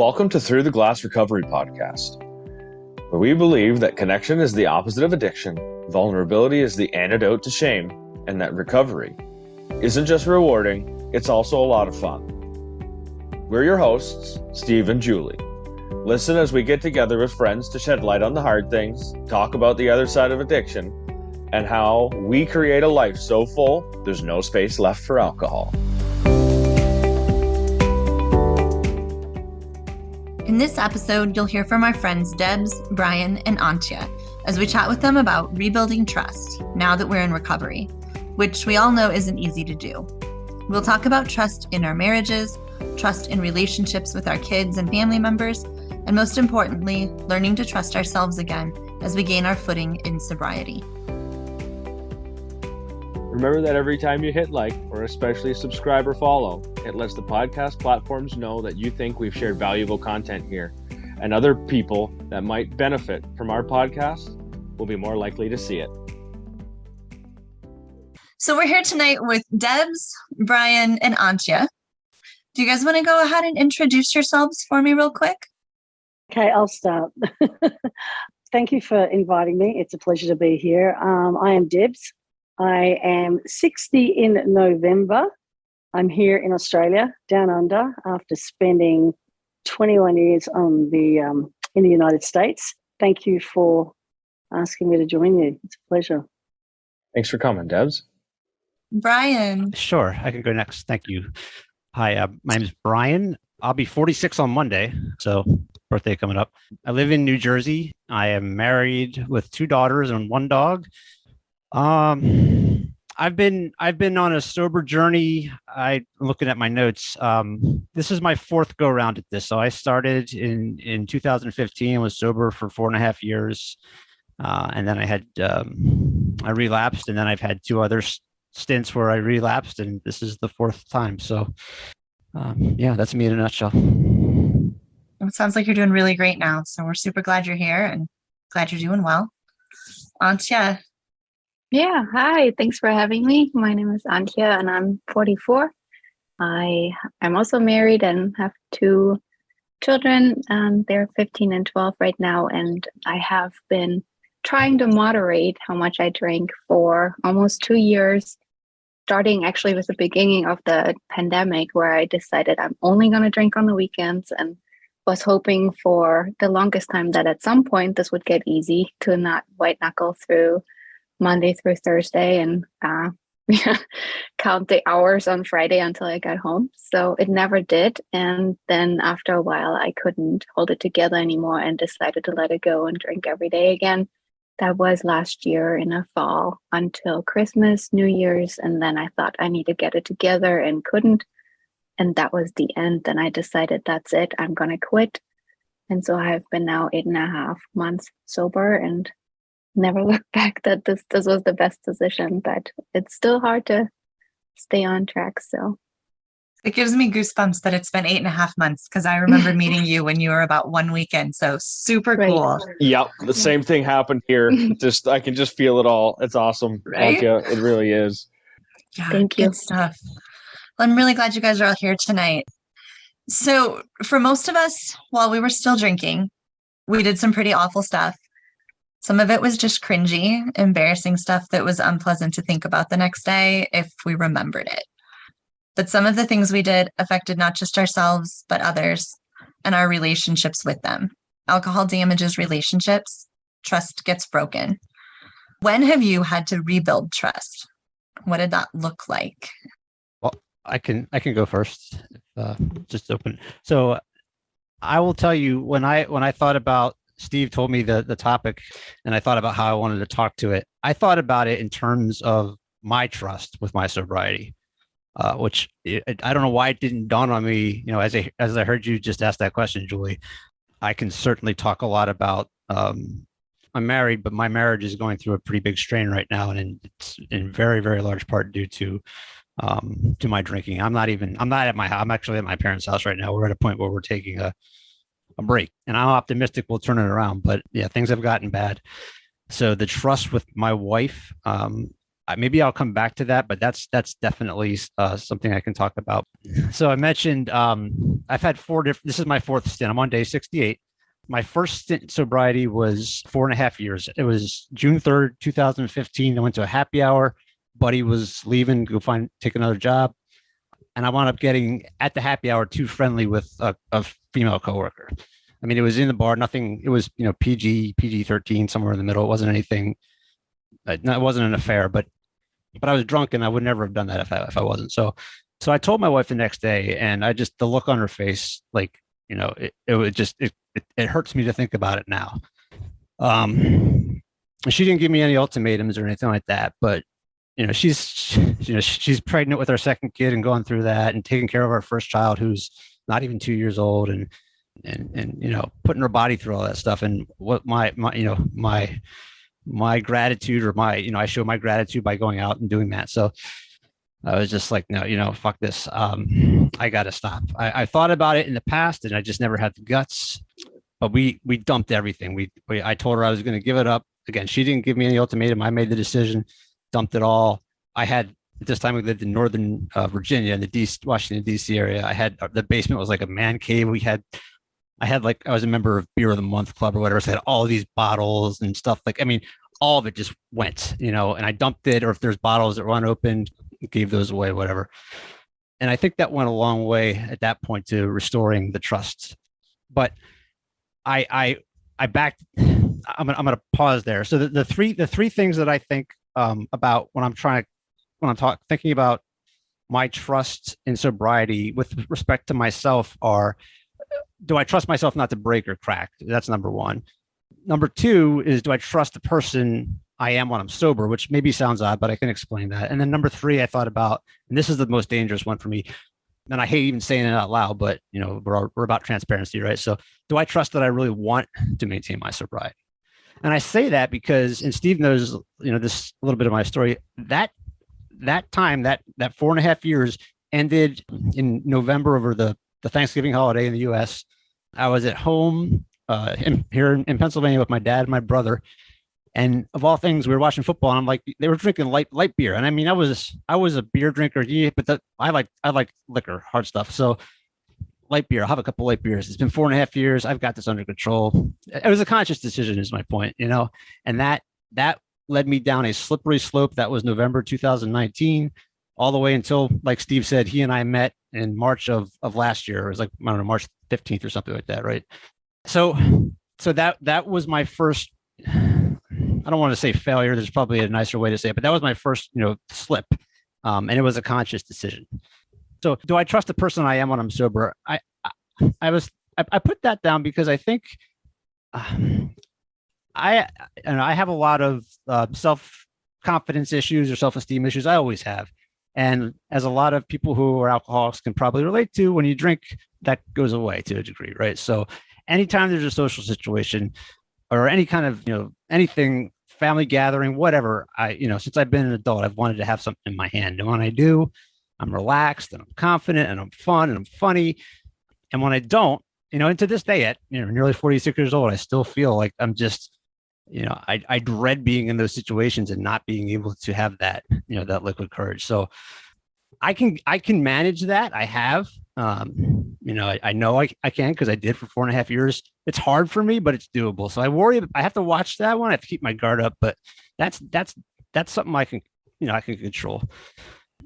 Welcome to Through the Glass Recovery Podcast, where we believe that connection is the opposite of addiction, vulnerability is the antidote to shame, and that recovery isn't just rewarding, it's also a lot of fun. We're your hosts, Steve and Julie. Listen as we get together with friends to shed light on the hard things, talk about the other side of addiction, and how we create a life so full there's no space left for alcohol. In this episode, you'll hear from our friends Debs, Brian, and Antje as we chat with them about rebuilding trust now that we're in recovery, which we all know isn't easy to do. We'll talk about trust in our marriages, trust in relationships with our kids and family members, and most importantly, learning to trust ourselves again as we gain our footing in sobriety. Remember that every time you hit like, or especially subscribe or follow, it lets the podcast platforms know that you think we've shared valuable content here, and other people that might benefit from our podcast will be more likely to see it. So we're here tonight with Debs, Brian, and Antje. Do you guys want to go ahead and introduce yourselves for me real quick? Okay, I'll start. Thank you for inviting me. It's a pleasure to be here. I am Debs. I am 60 in November. I'm here in Australia, down under, after spending 21 years in the United States. Thank you for asking me to join you. It's a pleasure. Thanks for coming, Debs. Brian. Sure, I can go next. Thank you. Hi, my name is Brian. I'll be 46 on Monday, so birthday coming up. I live in New Jersey. I am married with 2 daughters and 1 dog. I've been on a sober journey. I'm looking at my notes. This is my 4th go around at this. So I started in 2015, was sober for 4.5 years. And then I relapsed, and then I've had 2 other stints where I relapsed, and this is the 4th time. So yeah, that's me in a nutshell. It sounds like you're doing really great now. So we're super glad you're here and glad you're doing well. Antje. Yeah, hi. Thanks for having me. My name is Antje and I'm 44. I'm also married and have 2 children. They're 15 and 12 right now. And I have been trying to moderate how much I drink for almost 2 years, starting actually with the beginning of the pandemic, where I decided I'm only going to drink on the weekends, and was hoping for the longest time that at some point this would get easy to not white knuckle through Monday through Thursday and count the hours on Friday until I got home. So it never did. And then after a while, I couldn't hold it together anymore and decided to let it go and drink every day again. That was last year in the fall until Christmas, New Year's. And then I thought I need to get it together and couldn't. And that was the end. Then I decided that's it. I'm going to quit. And so I have been now 8.5 months sober and never look back that this was the best decision, but it's still hard to stay on track. So it gives me goosebumps that it's been 8.5 months, because I remember meeting you when you were about 1 weekend. So super cool. Yep, the same thing happened here. I can just feel it all. It's awesome. Right? Antje, it really is. Yeah, thank you. Good stuff. Well, I'm really glad you guys are all here tonight. So for most of us, while we were still drinking, we did some pretty awful stuff. Some of it was just cringy, embarrassing stuff that was unpleasant to think about the next day if we remembered it. But some of the things we did affected not just ourselves, but others and our relationships with them. Alcohol damages relationships. Trust gets broken. When have you had to rebuild trust? What did that look like? Well, I can go first. Just open. So I will tell you, when I thought about, Steve told me the topic, and I thought about how I wanted to talk to it. I thought about it in terms of my trust with my sobriety, which I don't know why it didn't dawn on me. You know, as I heard you just ask that question, Julie, I can certainly talk a lot about. I'm married, but my marriage is going through a pretty big strain right now, and it's in very, very large part due to my drinking. I'm actually at my parents' house right now. We're at a point where we're taking a break, and I'm optimistic we'll turn it around, but yeah, things have gotten bad. So the trust with my wife, maybe I'll come back to that, but that's definitely something I can talk about. So I mentioned I've had this is my fourth stint. I'm on day 68. My first stint in sobriety was 4.5 years. It was June 3rd, 2015. I went to a happy hour. Buddy was leaving, take another job. And I wound up getting at the happy hour too friendly with a female coworker. I mean, it was in the bar, nothing, it was, PG-13, somewhere in the middle. It wasn't anything, it wasn't an affair, but I was drunk and I would never have done that if I wasn't. So I told my wife the next day, and the look on her face, like, it hurts me to think about it now. She didn't give me any ultimatums or anything like that, but she's pregnant with our second kid and going through that and taking care of our first child, who's not even 2 years old, and putting her body through all that stuff. And what my gratitude, or I show my gratitude by going out and doing that. So I was just like, no, fuck this. I got to stop. I thought about it in the past and I just never had the guts, but we dumped everything. I told her I was going to give it up. Again, she didn't give me any ultimatum. I made the decision, dumped it all. I had, at this time, we lived in Northern Virginia, in the Washington, D.C. area. I had, the basement was like a man cave. I was a member of Beer of the Month Club or whatever. So I had all these bottles and stuff. All of it just went, and I dumped it. Or if there's bottles that were unopened, gave those away, whatever. And I think that went a long way at that point to restoring the trust. But I backed. I'm gonna pause there. So the three things that I think about when I'm thinking about my trust in sobriety with respect to myself are, do I trust myself not to break or crack? That's number one. Number two is, do I trust the person I am when I'm sober, which maybe sounds odd, but I can explain that. And then number three, I thought about, and this is the most dangerous one for me, and I hate even saying it out loud, but we're about transparency, right? So do I trust that I really want to maintain my sobriety? And I say that because, and Steve knows, this a little bit of my story, that time, that 4.5 years ended in November over the Thanksgiving holiday in the US. I was at home here in Pennsylvania with my dad and my brother. And of all things, we were watching football, and I'm like, they were drinking light beer. And I mean, I was a beer drinker, but I like liquor, hard stuff. So light beer, I'll have a couple light beers. It's been 4.5 years. I've got this under control. It was a conscious decision, is my point, and that led me down a slippery slope. That was November 2019, all the way until, like Steve said, he and I met in March of last year. It was like, I don't know, March 15th or something like that, right? So that was my first, I don't want to say failure. There's probably a nicer way to say it, but that was my first, slip. And it was a conscious decision. So do I trust the person I am when I'm sober? I put that down because I think I have a lot of self-confidence issues or self-esteem issues. I always have. And as a lot of people who are alcoholics can probably relate to, when you drink, that goes away to a degree, right? So anytime there's a social situation or any kind of, anything, family gathering, whatever, since I've been an adult, I've wanted to have something in my hand. And when I do, I'm relaxed and I'm confident and I'm fun and I'm funny. And when I don't, and to this day at nearly 46 years old, I still feel like I'm just, I dread being in those situations and not being able to have that, that liquid courage. So I can manage that. I have, I know I can, because I did for 4.5 years. It's hard for me, but it's doable. So I have to watch that one. I have to keep my guard up, but that's something I can control.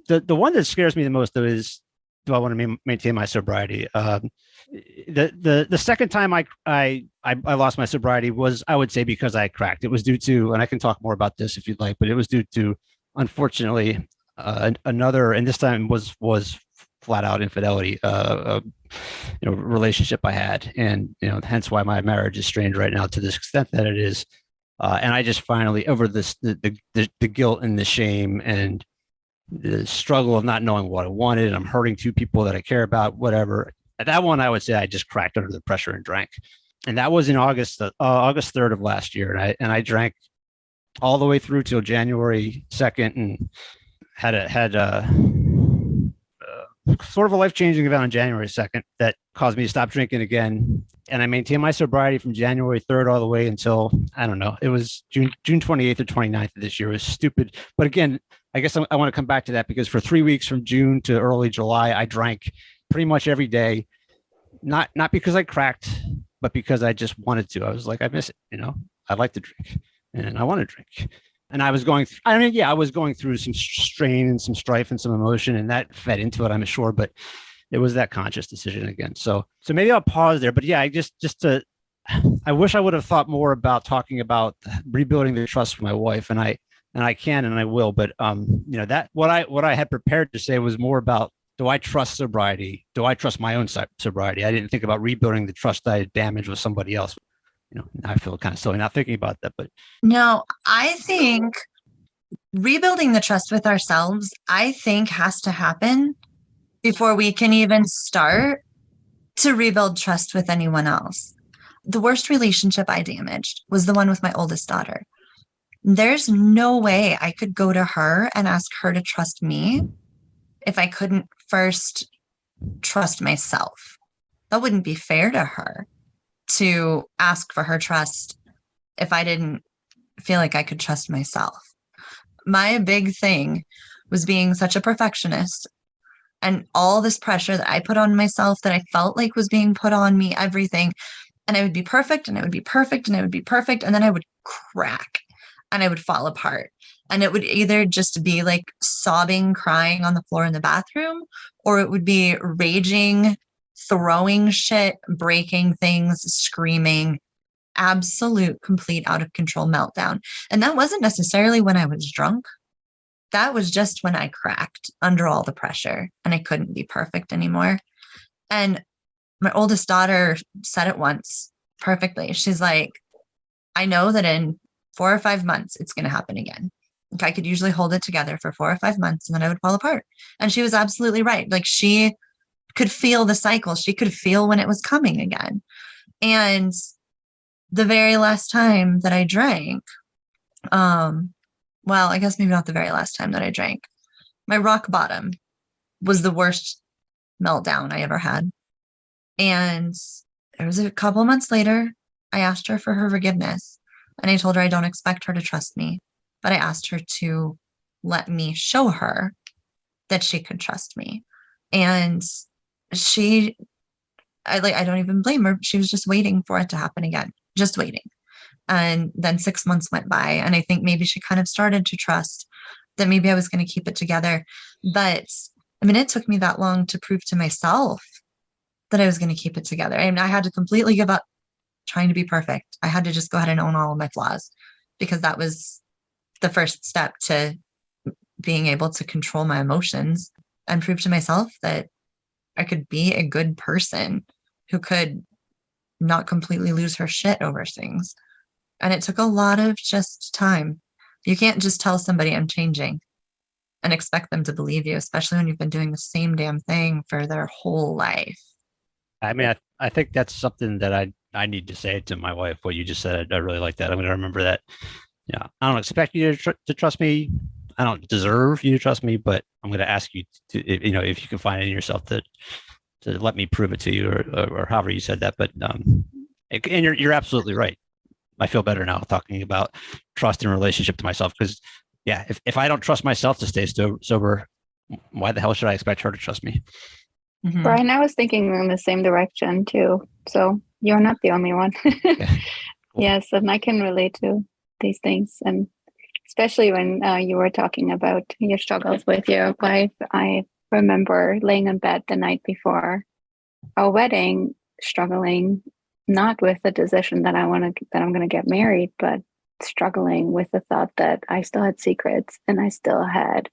The one that scares me the most, though, is, do I want to maintain my sobriety? The second time I lost my sobriety was, I would say, because I cracked. It was due to, and I can talk more about this if you'd like, but it was due to, unfortunately, another, and this time was flat out infidelity, relationship I had, and hence why my marriage is strained right now to this extent that it is. And I just finally, over this, the guilt and the shame and the struggle of not knowing what I wanted, and I'm hurting two people that I care about, whatever. At that one, I would say I just cracked under the pressure and drank. And that was in August 3rd of last year. And I drank all the way through till January 2nd, and had a sort of a life-changing event on January 2nd that caused me to stop drinking again. And I maintained my sobriety from January 3rd all the way until, I don't know, it was June 28th or 29th of this year. It was stupid. But again, I guess I want to come back to that because for 3 weeks from June to early July, I drank pretty much every day. Not because I cracked, but because I just wanted to. I was like, I miss it. I like to drink and I want to drink. And I was going through some strain and some strife and some emotion, and that fed into it, I'm sure. But it was that conscious decision again. So maybe I'll pause there. But yeah, I wish I would have thought more about talking about rebuilding the trust with my wife, and I can and I will. But that what I had prepared to say was more about, do I trust sobriety? Do I trust my own sobriety? I didn't think about rebuilding the trust I had damaged with somebody else. I feel kind of silly not thinking about that. But no, I think rebuilding the trust with ourselves, I think, has to happen before we can even start to rebuild trust with anyone else. The worst relationship I damaged was the one with my oldest daughter. There's no way I could go to her and ask her to trust me if I couldn't first trust myself. That wouldn't be fair to her to ask for her trust if I didn't feel like I could trust myself. My big thing was being such a perfectionist and all this pressure that I put on myself that I felt like was being put on me, everything. And I would be perfect and I would be perfect and I would be perfect. And then I would crack and I would fall apart. And it would either just be like sobbing, crying on the floor in the bathroom, or it would be raging, throwing shit, breaking things, screaming, absolute, complete, out of control meltdown. And that wasn't necessarily when I was drunk. That was just when I cracked under all the pressure and I couldn't be perfect anymore. And my oldest daughter said it once perfectly. She's like, I know that in 4 or 5 months, it's going to happen again. Like, I could usually hold it together for 4 or 5 months and then I would fall apart. And she was absolutely right. Like, she could feel the cycle. She could feel when it was coming again. And the very last time that I drank, well, I guess maybe not the very last time that I drank, my rock bottom was the worst meltdown I ever had. And it was a couple of months later, I asked her for her forgiveness. And I told her I don't expect her to trust me, but I asked her to let me show her that she could trust me. And I don't even blame her. She was just waiting for it to happen again, just waiting. And then 6 months went by, and I think maybe she kind of started to trust that maybe I was going to keep it together. But I mean, it took me that long to prove to myself that I was going to keep it together. And I had to completely give up trying to be perfect. I had to just go ahead and own all of my flaws, because that was the first step to being able to control my emotions and prove to myself that I could be a good person who could not completely lose her shit over things. And it took a lot of just time. You can't just tell somebody I'm changing and expect them to believe you, especially when you've been doing the same damn thing for their whole life. I mean, I think that's something that I need to say to my wife. What you just said, I really like that. I'm going to remember that. Yeah, I don't expect you to trust me. I don't deserve you to trust me, but I'm going to ask you to, if you can find it in yourself to let me prove it to you, or however you said that. But and you're absolutely right. I feel better now talking about trust in relationship to myself, because yeah, if I don't trust myself to stay sober, why the hell should I expect her to trust me? Mm-hmm. Brian, I was thinking in the same direction too. So you're not the only one. Yeah. Cool. Yes, and I can relate to these things. And especially when you were talking about your struggles with your wife, I remember laying in bed the night before our wedding, struggling not with the decision that I'm going to get married, but struggling with the thought that I still had secrets and I still had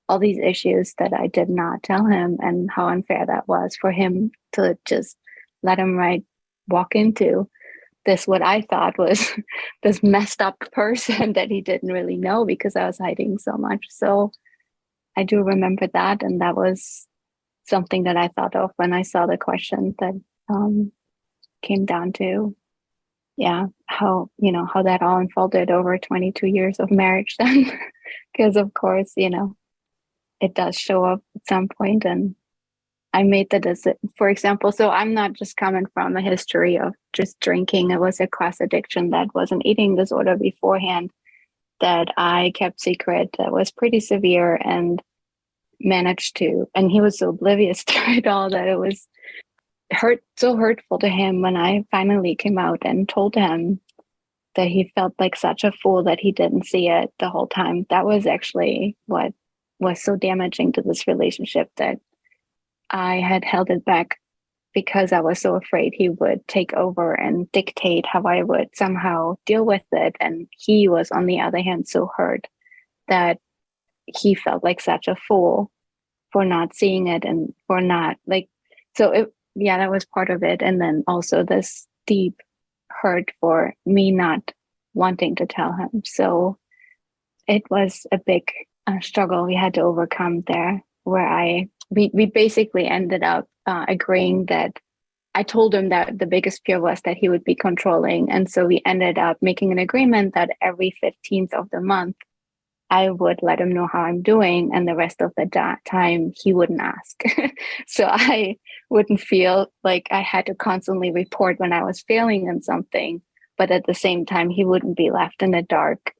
all these issues that I did not tell him, and how unfair that was for him to just let him walk into this, what I thought was this messed up person that he didn't really know, because I was hiding so much. So I do remember that. And that was something that I thought of when I saw the question that came down to, how that all unfolded over 22 years of marriage then. Because of course, it does show up at some point, and I made the decision, for example, so I'm not just coming from a history of just drinking. It was a class addiction that was an eating disorder beforehand that I kept secret, that was pretty severe, and managed to, and he was so oblivious to it all that it was so hurtful to him when I finally came out and told him that he felt like such a fool that he didn't see it the whole time. That was actually what was so damaging to this relationship, that I had held it back because I was so afraid he would take over and dictate how I would somehow deal with it. And he was, on the other hand, so hurt that he felt like such a fool for not seeing it and for not like, so it, yeah, that was part of it. And then also this deep hurt for me not wanting to tell him. So it was a big struggle we had to overcome there, where we basically ended up agreeing that I told him that the biggest fear was that he would be controlling. And so we ended up making an agreement that every 15th of the month, I would let him know how I'm doing, and the rest of the time he wouldn't ask. So I wouldn't feel like I had to constantly report when I was failing in something, but at the same time, he wouldn't be left in the dark.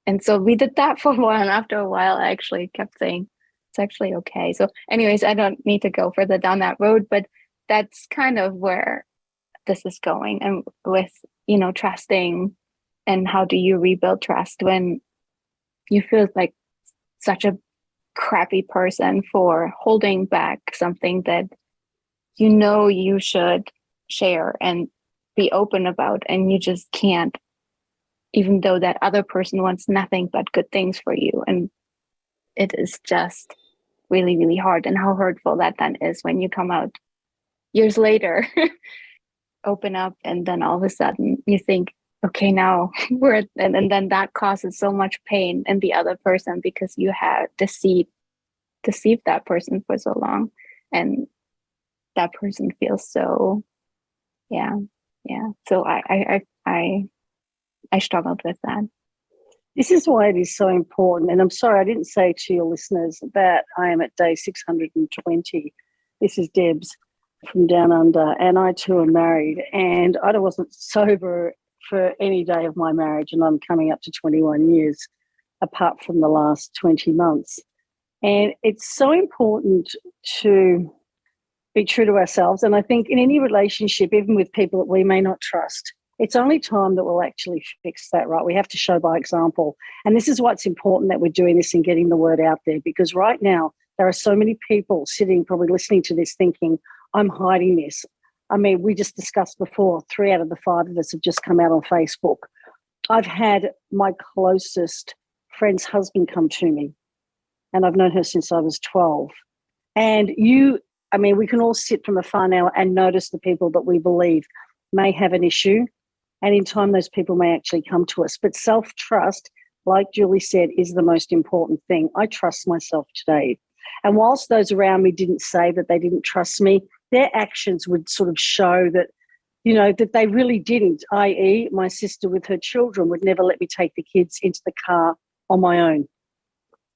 And so we did that for a while. And after a while, I actually kept saying, it's actually okay. So anyways, I don't need to go further down that road, but that's kind of where this is going. And with, trusting, and how do you rebuild trust when you feel like such a crappy person for holding back something that you should share and be open about, and you just can't, even though that other person wants nothing but good things for you. And it is just really, really hard. And how hurtful that then is when you come out years later, open up, and then all of a sudden you think, okay, now and then that causes so much pain in the other person because you have deceived that person for so long, and that person feels so, yeah. So I struggled with that. This is why it is so important. And I'm sorry, I didn't say to your listeners that I am at day 620. This is Debs from Down Under, and I too am married, and I wasn't sober for any day of my marriage, and I'm coming up to 21 years apart from the last 20 months. And it's so important to be true to ourselves. And I think in any relationship, even with people that we may not trust, it's only time that will actually fix that, right? We have to show by example. And this is what's important, that we're doing this and getting the word out there, because right now there are so many people sitting, probably listening to this, thinking, I'm hiding this. I mean, we just discussed before, 3 out of the 5 of us have just come out on Facebook. I've had my closest friend's husband come to me, and I've known her since I was 12. And we can all sit from afar now and notice the people that we believe may have an issue. And in time, those people may actually come to us. But self-trust, like Julie said, is the most important thing. I trust myself today. And whilst those around me didn't say that they didn't trust me, their actions would sort of show that, that they really didn't, i.e. my sister with her children would never let me take the kids into the car on my own.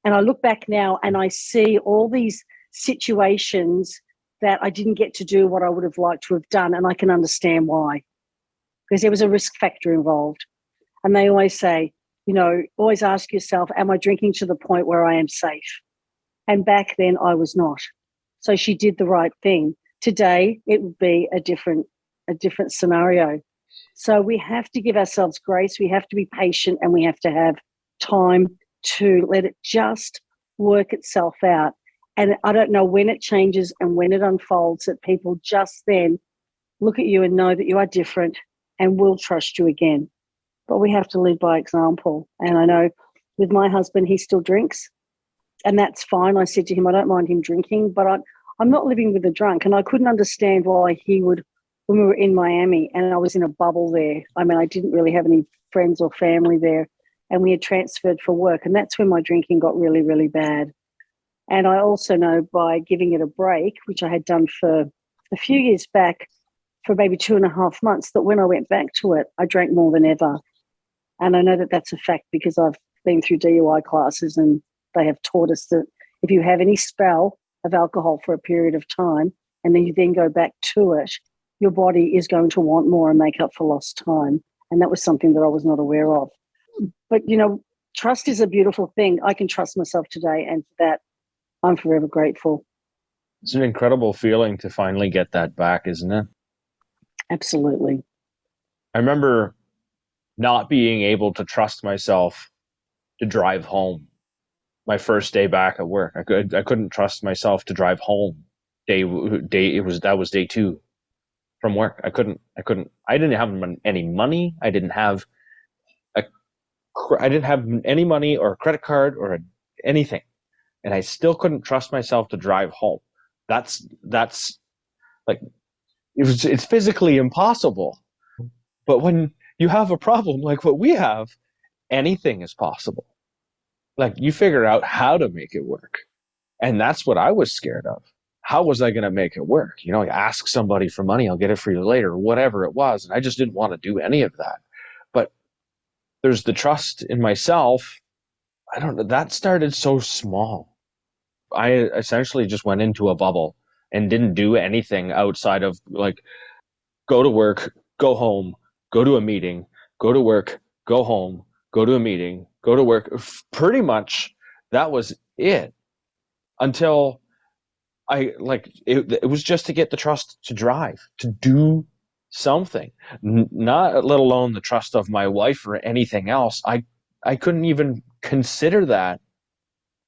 And I look back now and I see all these situations that I didn't get to do what I would have liked to have done, and I can understand why. Because there was a risk factor involved. And they always say, always ask yourself, am I drinking to the point where I am safe? And back then I was not. So she did the right thing. Today it would be a different scenario. So we have to give ourselves grace. We have to be patient, and we have to have time to let it just work itself out. And I don't know when it changes and when it unfolds, that people just then look at you and know that you are different and will trust you again. But we have to lead by example. And I know with my husband, he still drinks, and that's fine. I said to him, I don't mind him drinking, but I'm not living with a drunk. And I couldn't understand why he would, when we were in Miami and I was in a bubble there. I mean, I didn't really have any friends or family there, and we had transferred for work. And that's when my drinking got really, really bad. And I also know by giving it a break, which I had done for a few years back, for maybe 2.5 months, that when I went back to it, I drank more than ever. And I know that that's a fact because I've been through DUI classes, and they have taught us that if you have any spell of alcohol for a period of time, and then you then go back to it, your body is going to want more and make up for lost time. And that was something that I was not aware of. But, trust is a beautiful thing. I can trust myself today, and for that, I'm forever grateful. It's an incredible feeling to finally get that back, isn't it? Absolutely. I remember not being able to trust myself to drive home my first day back at work. I couldn't trust myself to drive home. That was day 2 from work. I didn't have any money. I didn't have any money or a credit card or anything, and I still couldn't trust myself to drive home. That's like, it's physically impossible. But when you have a problem like what we have, anything is possible. Like, you figure out how to make it work. And that's what I was scared of. How was I going to make it work? Ask somebody for money, I'll get it for you later, whatever it was. And I just didn't want to do any of that. But there's the trust in myself. I don't know, that started so small. I essentially just went into a bubble and didn't do anything outside of, like, go to work, go home, go to a meeting, go to work, go home, go to a meeting, go to work. Pretty much that was it, until it was just to get the trust to drive, to do something, not let alone the trust of my wife or anything else. I couldn't even consider that.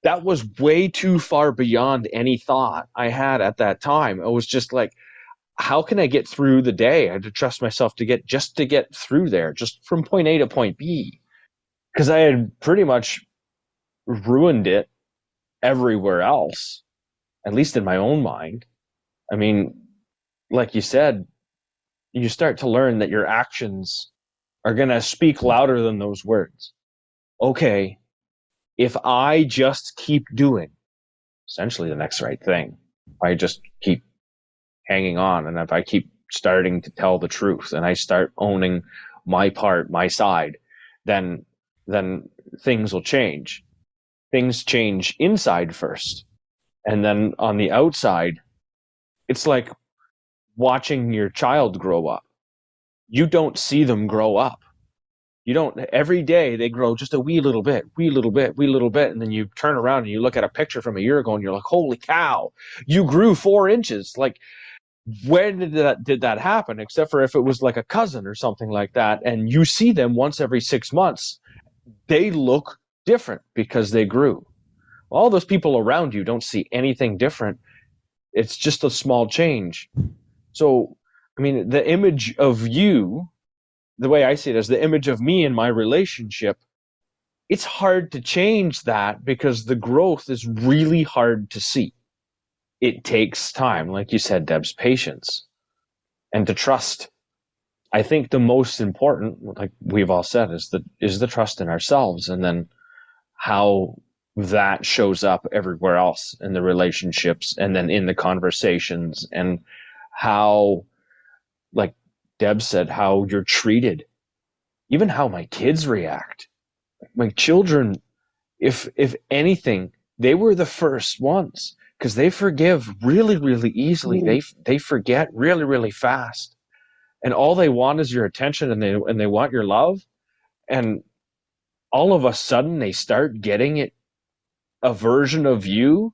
That was way too far beyond any thought I had at that time. It was just like, how can I get through the day? I had to trust myself to get through there, just from point A to point B, because I had pretty much ruined it everywhere else, at least in my own mind. I mean, like you said, you start to learn that your actions are going to speak louder than those words. Okay, if I just keep doing essentially the next right thing, if I just keep hanging on, and if I keep starting to tell the truth, and I start owning my part, my side, then things will change. Things change inside first, and then on the outside, it's like watching your child grow up. You don't see them grow up. You don't. Every day they grow just a wee little bit, and then you turn around and you look at a picture from a year ago and you're like, holy cow, you grew 4 inches. Like, when did that happen? Except for if it was like a cousin or something like that, and you see them once every 6 months, they look different because they grew. All those people around you don't see anything different. It's just a small change. So, I mean, the image of you, the way I see it, is the image of me in my relationship. It's hard to change that because the growth is really hard to see. It takes time, like you said, Debs, patience, and to trust. I think the most important, like we've all said, is the trust in ourselves, and then how that shows up everywhere else in the relationships, and then in the conversations, and how, like Debs said, how you're treated, even how my kids react. My children, if anything, they were the first ones, because they forgive really, really easily. They forget really, really fast, and all they want is your attention, and they want your love. And all of a sudden, they start getting a version of you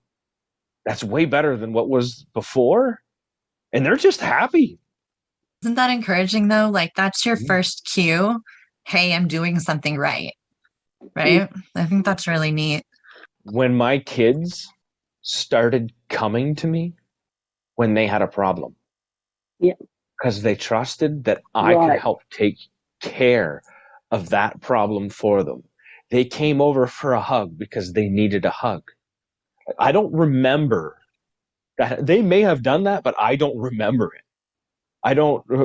that's way better than what was before, and they're just happy. Isn't that encouraging though? Like, that's your first cue. Hey, I'm doing something right. Right? I think that's really neat. When my kids started coming to me when they had a problem, because they trusted that I could help take care of that problem for them. They came over for a hug because they needed a hug. I don't remember that. They may have done that, but I don't remember it.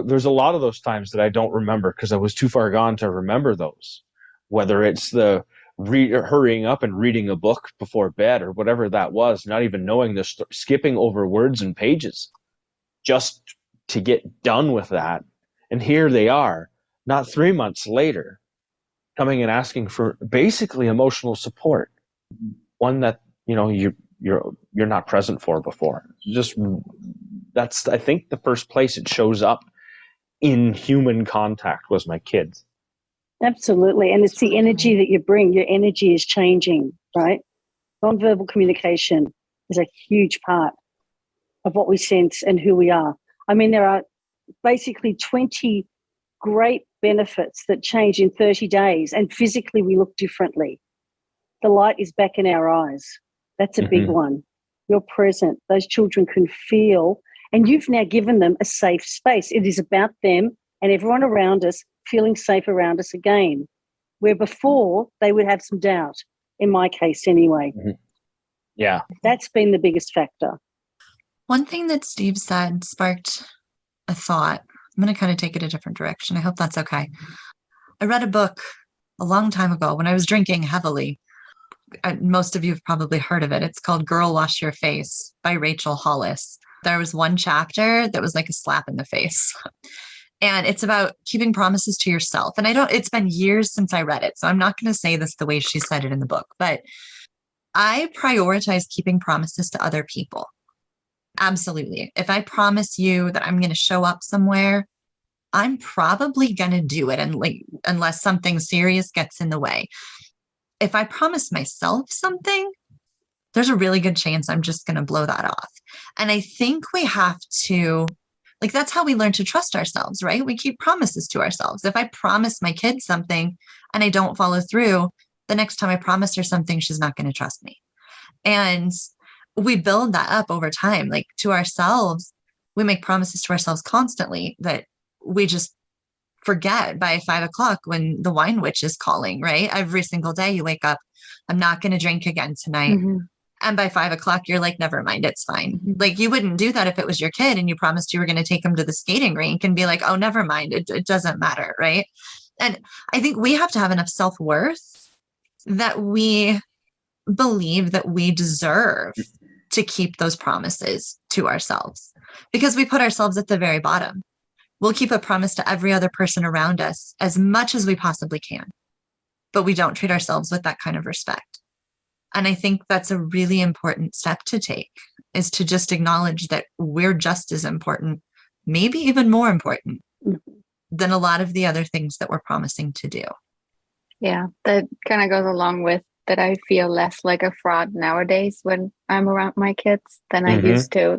There's a lot of those times that I don't remember because I was too far gone to remember those. Whether it's the hurrying up and reading a book before bed or whatever that was, not even knowing skipping over words and pages just to get done with that. And here they are, not 3 months later, coming and asking for basically emotional support. One that, you're not present for before. Just that's, I think, the first place it shows up in human contact was my kids. Absolutely. And it's the energy that you bring. Your energy is changing, right? Nonverbal communication is a huge part of what we sense and who we are. I mean, there are basically 20 great benefits that change in 30 days, and physically we look differently. The light is back in our eyes. That's a big one. You're present. Those children can feel, and you've now given them a safe space. It is about them and everyone around us feeling safe around us again, where before they would have some doubt, in my case anyway. Yeah. That's been the biggest factor. One thing that Steve said sparked a thought. I'm going to kind of take it a different direction. I hope that's okay. I read a book a long time ago when I was drinking heavily. Most of you have probably heard of it. It's called Girl Wash Your Face by Rachel Hollis. There was one chapter that was like a slap in the face. And it's about keeping promises to yourself. And it's been years since I read it, so I'm not going to say this the way she said it in the book, but I prioritize keeping promises to other people. Absolutely. If I promise you that I'm going to show up somewhere, I'm probably going to do it, and unless something serious gets in the way. If I promise myself something, there's a really good chance I'm just going to blow that off. And I think we have to, that's how we learn to trust ourselves, right? We keep promises to ourselves. If I promise my kid something and I don't follow through, the next time I promise her something, she's not going to trust me. And we build that up over time, to ourselves. We make promises to ourselves constantly that we just forget by 5 o'clock when the wine witch is calling, right? Every single day you wake up, I'm not going to drink again tonight. And by 5 o'clock, you're like, never mind, it's fine. You wouldn't do that if it was your kid and you promised you were going to take him to the skating rink and be like, oh, never mind, it doesn't matter, right? And I think we have to have enough self-worth that we believe that we deserve to keep those promises to ourselves, because we put ourselves at the very bottom. We'll keep a promise to every other person around us as much as we possibly can, but we don't treat ourselves with that kind of respect. And I think that's a really important step to take, is to just acknowledge that we're just as important, maybe even more important than a lot of the other things that we're promising to do. Yeah, that kind of goes along with that. I feel less like a fraud nowadays when I'm around my kids than I used to.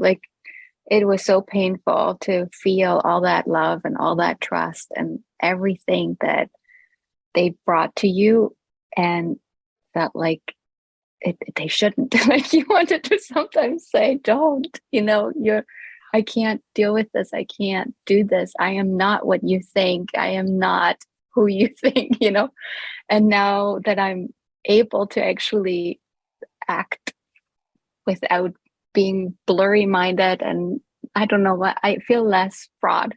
It was so painful to feel all that love and all that trust and everything that they brought to you, and felt like they shouldn't. You wanted to sometimes say, don't, I can't deal with this. I can't do this. I am not what you think. I am not who you think, And now that I'm able to actually act without being blurry minded, and I don't know what, I feel less fraud.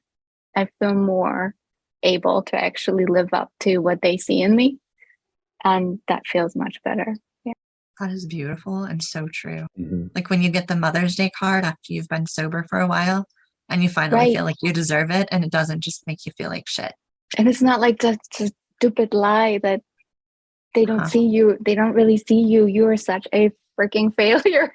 I feel more able to actually live up to what they see in me. And that feels much better. Yeah. That is beautiful and so true. When you get the Mother's Day card after you've been sober for a while and you finally feel like you deserve it, and it doesn't just make you feel like shit. And it's not like just a stupid lie that they don't see you. They don't really see you. You are such a freaking failure,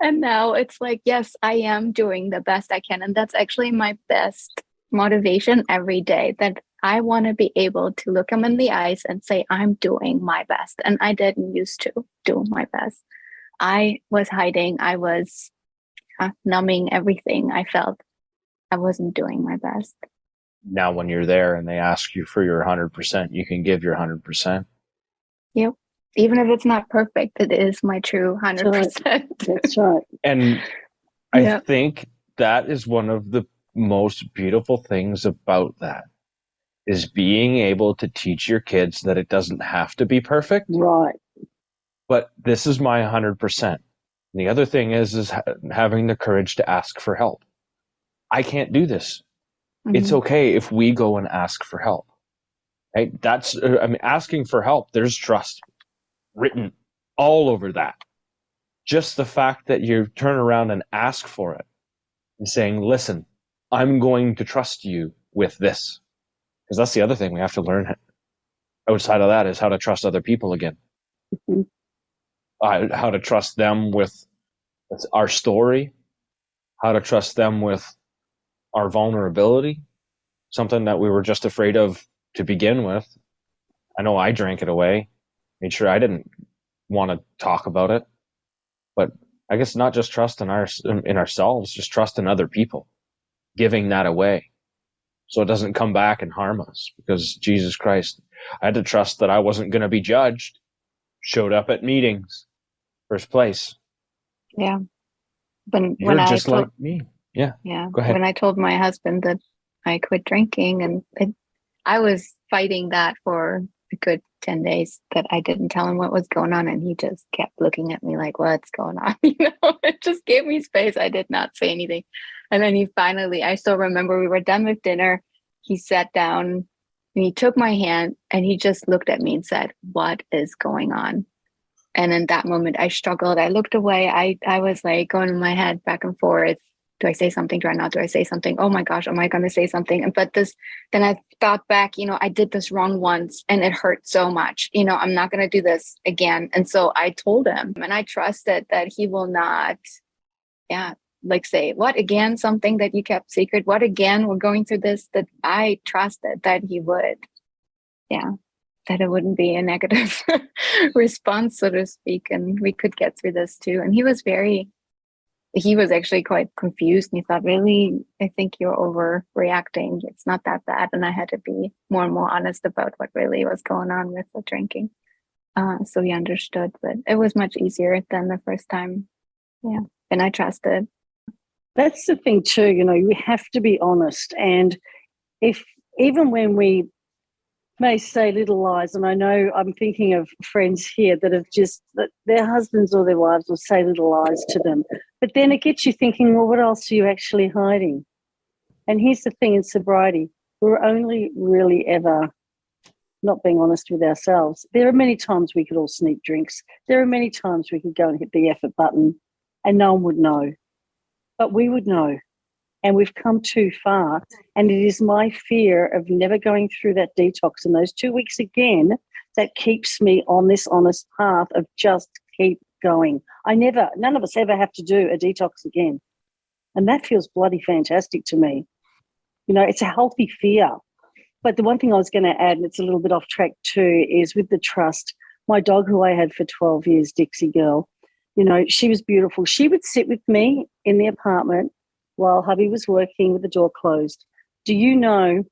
And now it's like, yes, I am doing the best I can. And that's actually my best motivation every day, that I want to be able to look them in the eyes and say, I'm doing my best. And I didn't used to do my best. I was hiding. I was numbing everything. I felt I wasn't doing my best. Now, when you're there and they ask you for your 100%, you can give your 100%. Yep. Even if it's not perfect, it is my true 100%. That's right. And I think that is one of the most beautiful things about that, is being able to teach your kids that it doesn't have to be perfect. Right. But this is my 100%. And the other thing is having the courage to ask for help. I can't do this. It's okay if we go and ask for help. Right? Asking for help, there's trust written all over that. Just the fact that you turn around and ask for it and saying, listen, I'm going to trust you with this. Because that's the other thing we have to learn outside of that, is how to trust other people again. how to trust them with our story, how to trust them with our vulnerability, something that we were just afraid of to begin with. I know I drank it away, made sure I didn't want to talk about it. But I guess not just trust in ourselves, just trust in other people, giving that away so it doesn't come back and harm us. Because Jesus Christ, I had to trust that I wasn't going to be judged. Showed up at meetings, first place. Yeah. When You're I just told, like me. Yeah. yeah, Go ahead. when I told my husband that I quit drinking, and I was fighting that for a good 10 days, that I didn't tell him what was going on, and he just kept looking at me like, what's going on? It just gave me space. I did not say anything. And then he finally, I still remember we were done with dinner. He sat down and he took my hand and he just looked at me and said, what is going on? And in that moment, I struggled. I looked away. I was like going in my head back and forth. Do I say something? Do I not? Do I say something? Oh my gosh, am I going to say something? But then I thought back, I did this wrong once and it hurt so much. I'm not going to do this again. And so I told him, and I trusted that he will not, say, what again? Something that you kept secret? What again? We're going through this, that I trusted that he would, that it wouldn't be a negative response, so to speak. And we could get through this too. And he was actually quite confused. And he thought, really, I think you're overreacting. It's not that bad. And I had to be more and more honest about what really was going on with the drinking. So he understood, but it was much easier than the first time. Yeah. And I trusted. That's the thing too, you have to be honest. And even when we may say little lies, and I know I'm thinking of friends here that their husbands or their wives will say little lies to them, but then it gets you thinking, well, what else are you actually hiding? And here's the thing in sobriety, we're only really ever not being honest with ourselves. There are many times we could all sneak drinks. There are many times we could go and hit the effort button and no one would know, but we would know. And we've come too far. And it is my fear of never going through that detox in those 2 weeks again that keeps me on this honest path of just keep going. None of us ever have to do a detox again. And that feels bloody fantastic to me. It's a healthy fear. But the one thing I was going to add, and it's a little bit off track too, is with the trust. My dog, who I had for 12 years, Dixie Girl, she was beautiful. She would sit with me in the apartment while hubby was working with the door closed. Do you know,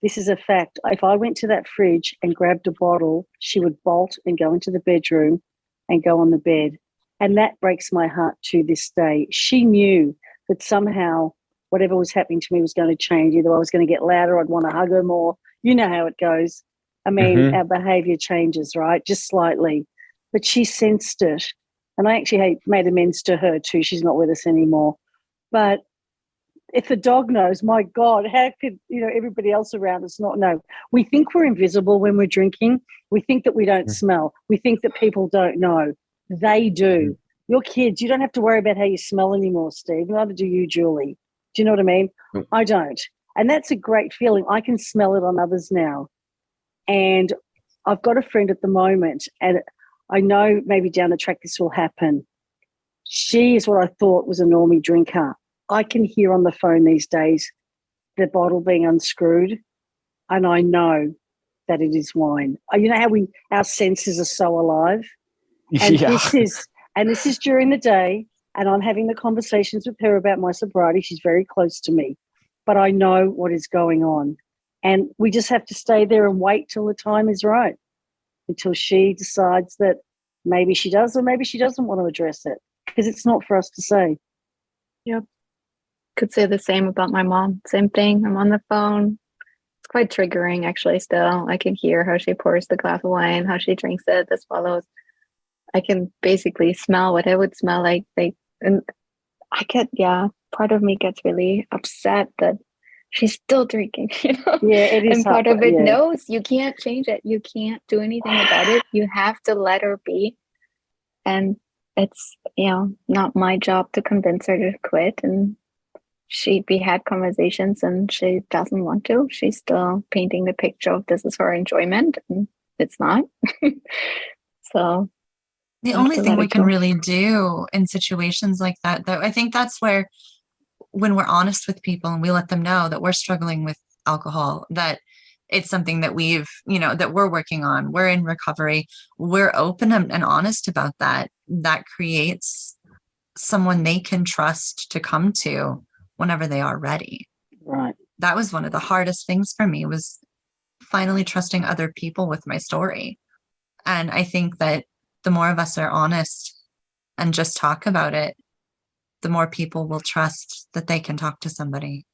this is a fact, if I went to that fridge and grabbed a bottle, she would bolt and go into the bedroom and go on the bed. And that breaks my heart to this day. She knew that somehow whatever was happening to me was going to change. Either I was going to get louder, I'd want to hug her more. You know how it goes. I mean, Our behaviour changes, right? Just slightly. But she sensed it. And I actually made amends to her too. She's not with us anymore. But if the dog knows, my God, how could everybody else around us not know? We think we're invisible when we're drinking. We think that we don't smell. We think that people don't know. They do. Your kids, you don't have to worry about how you smell anymore, Steve. Neither do you, Julie. Do you know what I mean? I don't. And that's a great feeling. I can smell it on others now. And I've got a friend at the moment, and I know maybe down the track this will happen. She is what I thought was a normie drinker. I can hear on the phone these days the bottle being unscrewed, and I know that it is wine. You know how our senses are so alive? And this is during the day, and I'm having the conversations with her about my sobriety. She's very close to me, but I know what is going on. And we just have to stay there and wait till the time is right, until she decides that maybe she does or maybe she doesn't want to address it, because it's not for us to say. Yep. Could say the same about my mom. Same thing. I'm on the phone. It's quite triggering, actually, still. I can hear how she pours the glass of wine, how she drinks it, the swallows. I can basically smell what it would smell like. And I part of me gets really upset that she's still drinking, Yeah, it is. And part of it knows you can't change it. You can't do anything about it. You have to let her be. And it's, not my job to convince her to quit. And we had conversations and she doesn't want to. She's still painting the picture of this is her enjoyment, and it's not. So The You have only to thing let we it can go. really do in situations like that, though, I think that's where, when we're honest with people and we let them know that we're struggling with alcohol, that it's something that that we're working on, we're in recovery, we're open and honest about that, that creates someone they can trust to come to whenever they are ready. Right. That was one of the hardest things for me, was finally trusting other people with my story. And I think that the more of us are honest and just talk about it, the more people will trust that they can talk to somebody.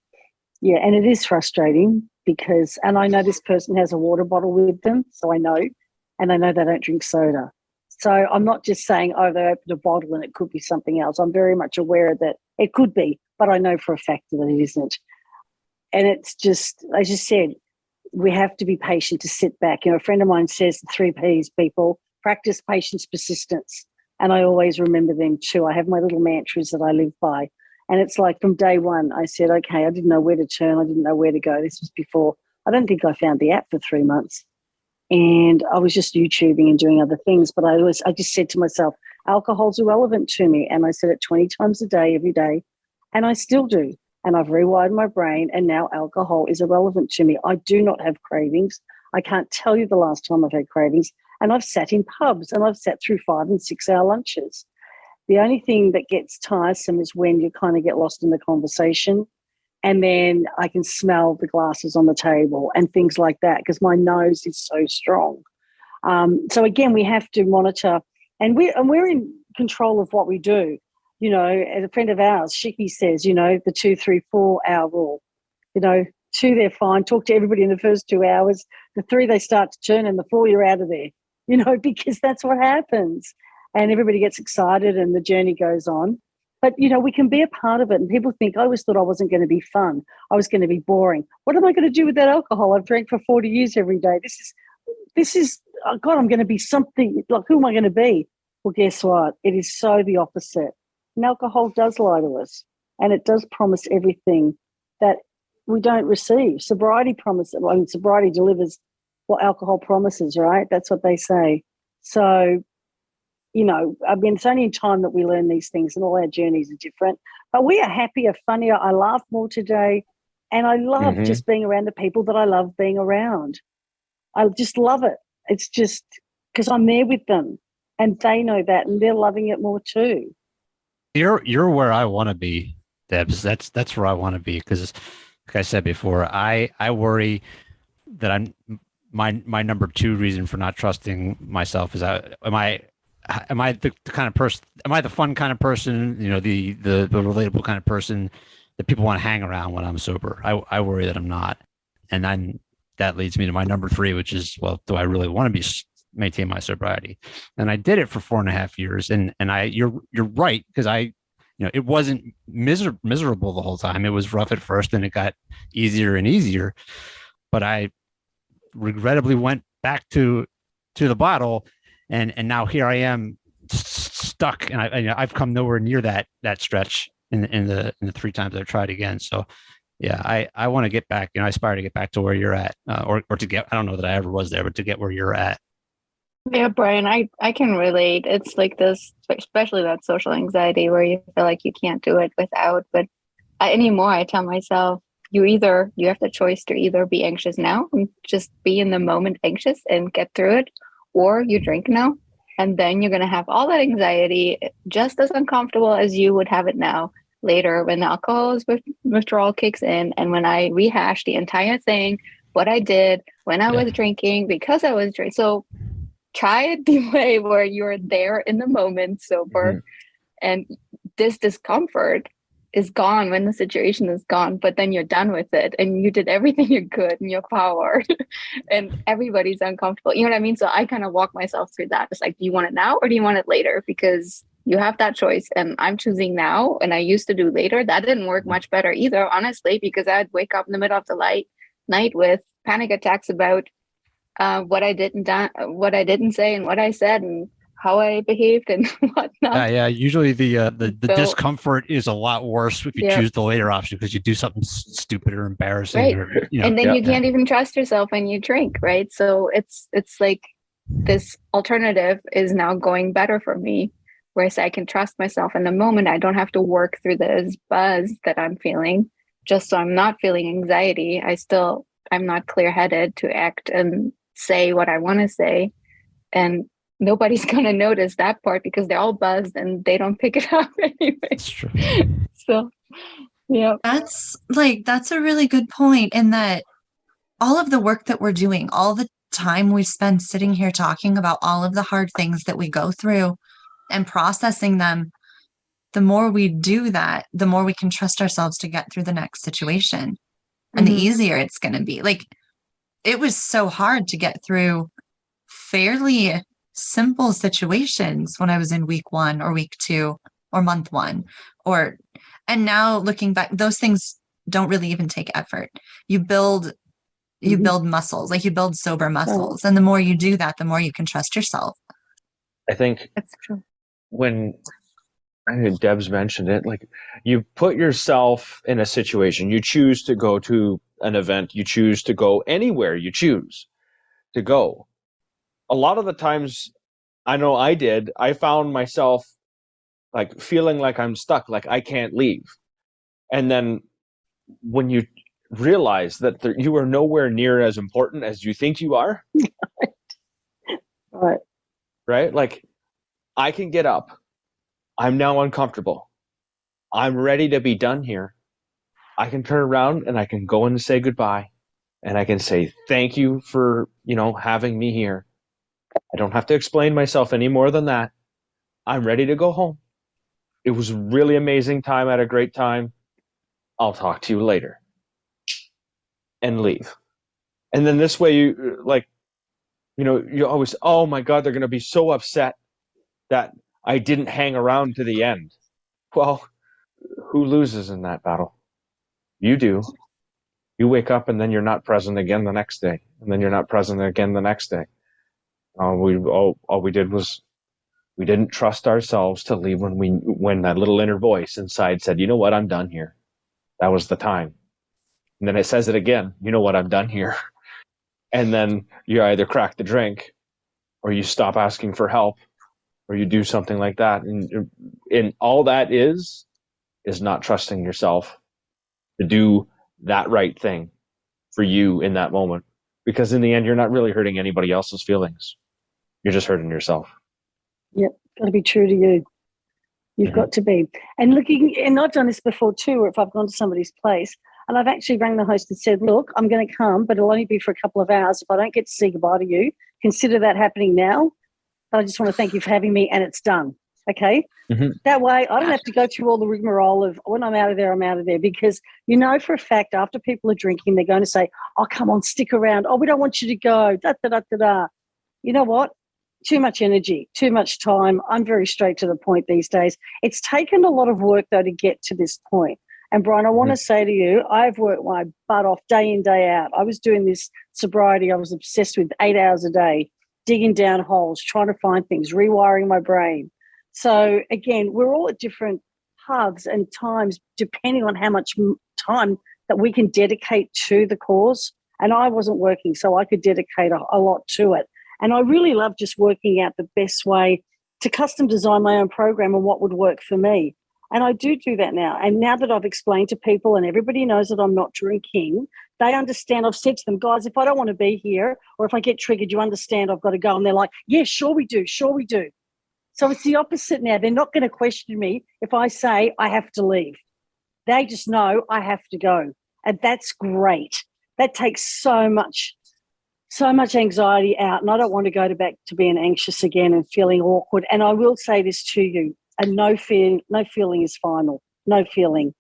Yeah, and it is frustrating because, and I know this person has a water bottle with them, so I know, and I know they don't drink soda. So I'm not just saying, oh, they opened a bottle and it could be something else. I'm very much aware that it could be, but I know for a fact that it isn't. And it's just, as you said, we have to be patient, to sit back. A friend of mine says the 3 Ps, people: practice, patience, persistence. And I always remember them too. I have my little mantras that I live by. And it's like from day one, I said, okay, I didn't know where to turn. I didn't know where to go. This was before, I don't think I found the app for 3 months. And I was just YouTubing and doing other things. But I just said to myself, alcohol's irrelevant to me. And I said it 20 times a day, every day. And I still do. And I've rewired my brain, and now alcohol is irrelevant to me. I do not have cravings. I can't tell you the last time I've had cravings. And I've sat in pubs and I've sat through 5 and 6 hour lunches. The only thing that gets tiresome is when you kind of get lost in the conversation, and then I can smell the glasses on the table and things like that because my nose is so strong. So again, we have to monitor, and we're in control of what we do. As a friend of ours, Shiki says, the 2, 3, 4 hour rule. 2, they're fine. Talk to everybody in the first 2 hours. The 3, they start to turn, and the 4, you're out of there. Because that's what happens. And everybody gets excited and the journey goes on. But, we can be a part of it. And people think, I always thought I wasn't going to be fun. I was going to be boring. What am I going to do with that alcohol? I've drank for 40 years every day. This is, oh God, I'm going to be something. Like, who am I going to be? Well, guess what? It is so the opposite. And alcohol does lie to us. And it does promise everything that we don't receive. Sobriety delivers what alcohol promises, right? That's what they say. So, it's only in time that we learn these things, and all our journeys are different. But we are happier, funnier. I laugh more today. And I love just being around the people that I love being around. I just love it. It's just because I'm there with them and they know that, and they're loving it more too. You're where I want to be, Debs. That's where I want to be, because like I said before, I worry that my number 2 reason for not trusting myself is am I the kind of person, am I the fun kind of person, the relatable kind of person that people want to hang around when I'm sober? I worry that I'm not. And then that leads me to my number 3, which is, well, do I really want to maintain my sobriety? And I did it for 4.5 years. And you're right. Because it wasn't miserable the whole time. It was rough at first, and it got easier and easier. But I regrettably went back to the bottle, and now here I am stuck, and I've come nowhere near that stretch in the 3 times I've tried again. So yeah, I want to get back. I aspire to get back to where you're at, or to get. I don't know that I ever was there, but to get where you're at. Yeah, Brian, I can relate. It's like this, especially that social anxiety where you feel like you can't do it without. But anymore, I tell myself, you have the choice to either be anxious now and just be in the moment anxious and get through it, or you drink now, and then you're going to have all that anxiety just as uncomfortable as you would have it now later when the alcohol withdrawal kicks in, and when I rehash the entire thing, what I did when I was drinking, because I was drinking. So try it the way where you're there in the moment sober, and this discomfort is gone when the situation is gone, but then you're done with it and you did everything you could in your power and everybody's uncomfortable. You know what I mean? So I kind of walk myself through that. It's like, do you want it now or do you want it later? Because you have that choice, and I'm choosing now. And I used to do later. That didn't work much better either, honestly, because I'd wake up in the middle of the night with panic attacks about what I didn't say and what I said and how I behaved and whatnot. Yeah. Usually the discomfort is a lot worse if you choose the later option, because you do something stupid or embarrassing, right? Or, and then you can't even trust yourself when you drink, right? So it's like this alternative is now going better for me, whereas I can trust myself in the moment. I don't have to work through this buzz that I'm feeling, just so I'm not feeling anxiety. I'm not clear-headed to act and say what I want to say. And nobody's going to notice that part because they're all buzzed and they don't pick it up anyway. That's true. So, yeah. That's a really good point, in that all of the work that we're doing, all the time we spend sitting here talking about all of the hard things that we go through and processing them, the more we do that, the more we can trust ourselves to get through the next situation. And the easier it's going to be. Like, it was so hard to get through fairly simple situations when I was in week 1 or week 2 or month 1, and now looking back, those things don't really even take effort. You build muscles, like you build sober muscles. And the more you do that, the more you can trust yourself. I think That's true. When I think Debs mentioned it, like, you put yourself in a situation, you choose to go to an event, you choose to go anywhere you choose to go. A lot of the times, I know I found myself like feeling like I'm stuck, like I can't leave. And then when you realize that you are nowhere near as important as you think you are, right? Like, I can get up. I'm now uncomfortable. I'm ready to be done here. I can turn around and I can go in and say goodbye. And I can say, thank you for, having me here. I don't have to explain myself any more than that. I'm ready to go home. It was a really amazing time. I had a great time. I'll talk to you later. And leave. And then this way, you always, oh my God, they're going to be so upset that I didn't hang around to the end. Well, who loses in that battle? You do. You wake up and then you're not present again the next day. And then you're not present again the next day. All we did was we didn't trust ourselves to leave when that little inner voice inside said, you know what, I'm done here. That was the time. And then it says it again, you know what, I'm done here. And then you either crack the drink or you stop asking for help or you do something like that. And all that is not trusting yourself to do that right thing for you in that moment. Because in the end, you're not really hurting anybody else's feelings. You're just hurting yourself. Yep, got to be true to you. You've got to be. And I've done this before too, where if I've gone to somebody's place and I've actually rang the host and said, look, I'm going to come, but it'll only be for a couple of hours. If I don't get to say goodbye to you, consider that happening now. I just want to thank you for having me, and it's done. Okay? That way I don't have to go through all the rigmarole of when I'm out of there, because for a fact after people are drinking, they're going to say, oh, come on, stick around. Oh, we don't want you to go. Da, da, da, da, da. You know what? Too much energy, too much time. I'm very straight to the point these days. It's taken a lot of work, though, to get to this point. And, Brian, I want to say to you, I've worked my butt off day in, day out. I was doing this sobriety. I was obsessed with 8 hours a day, digging down holes, trying to find things, rewiring my brain. So, again, we're all at different paths and times depending on how much time that we can dedicate to the cause. And I wasn't working, so I could dedicate a lot to it. And I really love just working out the best way to custom design my own program and what would work for me. And I do that now. And now that I've explained to people and everybody knows that I'm not drinking, they understand. I've said to them, guys, if I don't want to be here or if I get triggered, you understand I've got to go. And they're like, yeah, sure we do. Sure we do. So it's the opposite now. They're not going to question me if I say I have to leave. They just know I have to go. And that's great. That takes so much anxiety out. And I don't want to go back to being anxious again and feeling awkward. And I will say this to you, and no feeling is final. No feeling.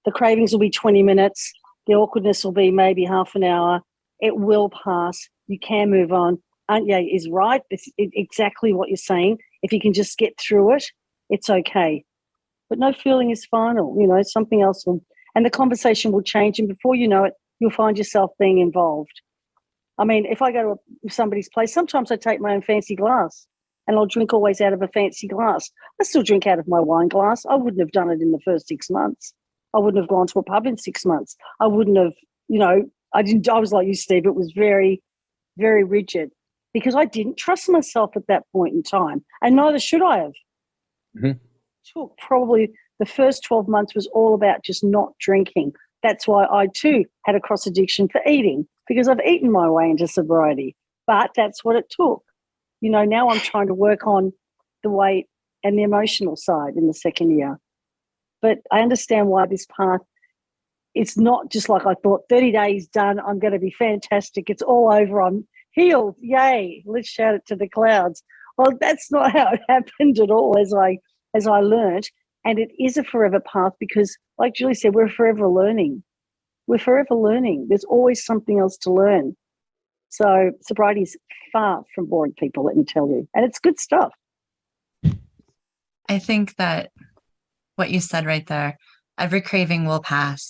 The cravings will be 20 minutes. The awkwardness will be maybe half an hour. It will pass. You can move on. Antje is right. It's exactly what you're saying. If you can just get through it, it's okay. But no feeling is final. Something else will, and the conversation will change. And before you know it, you'll find yourself being involved. I mean, if I go to somebody's place, sometimes I take my own fancy glass and I'll drink always out of a fancy glass. I still drink out of my wine glass. I wouldn't have done it in the first 6 months. I wouldn't have gone to a pub in 6 months. I wouldn't have, I was like you, Steve. It was very, very rigid because I didn't trust myself at that point in time, and neither should I have. Mhm. Took probably the first 12 months was all about just not drinking. That's why I too had a cross addiction for eating, because I've eaten my way into sobriety. But that's what it took. You know, now I'm trying to work on the weight and the emotional side in the second year. But I understand why this path, it's not just like I thought, 30 days done, I'm going to be fantastic. It's all over. I'm healed. Yay. Let's shout it to the clouds. Well, that's not how it happened at all, as I learned. And it is a forever path because, like Julie said, we're forever learning. We're forever learning. There's always something else to learn. So sobriety is far from boring, people, let me tell you. And it's good stuff. I think that what you said right there, every craving will pass,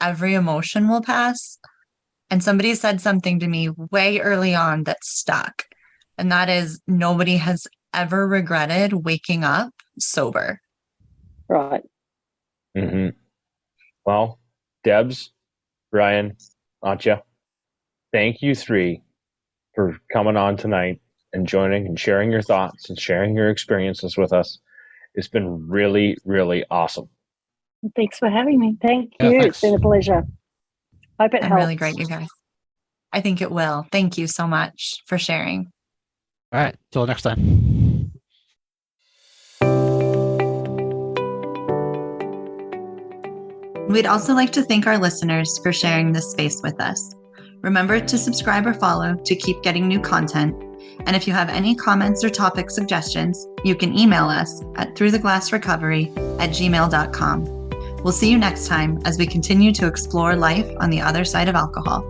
every emotion will pass. And somebody said something to me way early on that stuck. And that is, nobody has ever regretted waking up sober. Right. Mm-hmm. Well, Debs, Brian, Antje, thank you three for coming on tonight and joining and sharing your thoughts and sharing your experiences with us. It's been really, really awesome. Thanks for having me. Thank Yeah, you. thanks. It's been a pleasure. Hope it And helps. really great, you guys. I think it will. Thank you so much for sharing. All right. Till next time. We'd also like to thank our listeners for sharing this space with us. Remember to subscribe or follow to keep getting new content. And if you have any comments or topic suggestions, you can email us at throughtheglassrecovery@gmail.com. We'll see you next time as we continue to explore life on the other side of alcohol.